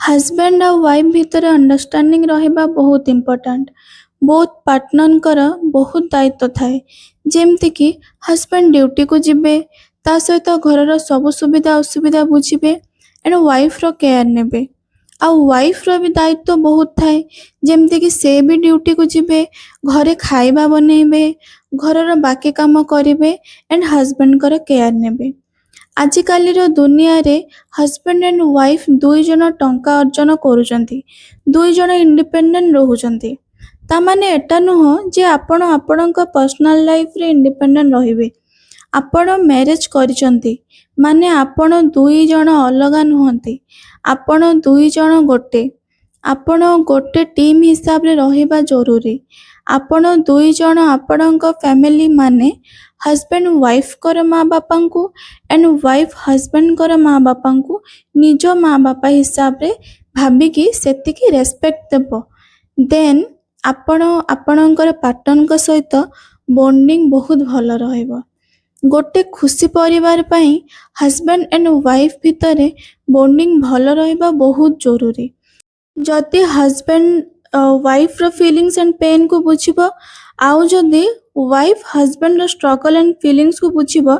Husband आ wife भितर understanding रहिबा बहुत important. Both partner बहुत दायित्व थाए। जेमती कि हजबैंड ड्यूटी को जिबे, ता सहित घरर सब सुविधा असुविधा बुझिबे एंड वाइफ रो केयर नेबे। आ वाइफ रो भी दायित्व बहुत थाए। जेमती कि से भी ड्यूटी को जिबे, घरे खाइबा बनेबे, घरर बाकी काम करिबे एंड हजबैंड कर केयर नेबे। आजिकालीर दुनिया रे हजबैंड एंड वाइफ दुई जन टंका अर्जन करूचंती, दुई जन इंडिपेंडेंट रहुचंती। ता माने एटा नुह जे आपण आपणक पर्सनल लाइफ रे इंडिपेंडेंट रहिबे। आपण मैरिज करिचंती माने आपण दुई जन अलगा नुहंती, आपण दुई जन गोटे। आपण गोटे टीम हिसाब रे रहिबा जरूरी। आपण दुई जन आपणक फैमिली माने हजबैंड वाइफ कर माँ बापा को एंड वाइफ हजबैंड कर माँ बापा को निज माँ बापा हिसाब रे भाबिकी सेतिकी रेस्पेक्ट देबो। देन आपण आपणकर पार्टनर सहित बॉन्डिंग बहुत भल रहइबो। गोटे खुशी परिवार पई हजबैंड एंड वाइफ भितरे बॉन्डिंग भल रहइबा बहुत जरूरी। जदि हजबैंड वाइफ रो फीलिंग्स एंड पेन को बुझिबो, आउ जदि वाइफ हजबैंड रो स्ट्रगल एंड फीलिंग्स को बुझिबो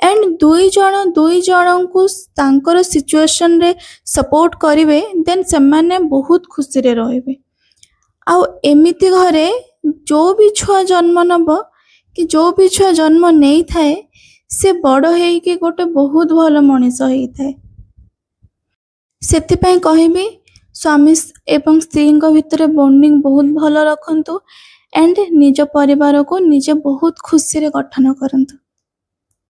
एंड दुई जन को तांकर सिचुएशन रे सपोर्ट करिवे, देन सेमाने बहुत खुशी रे रहिबे। आउ एमिति घरे जो भी छुआ जन्म नब कि जो भी छुआ जन्म नहीं थाए, से बड़ हेई कि गोटे बहुत भल मनीष हेई थाए। सेतिपई कहिबी स्वामी एवं स्त्री भितर बॉन्डिंग बहुत भल रखंतु एंड निज परिवार को निजे बहुत खुशी रे गठन करंतु।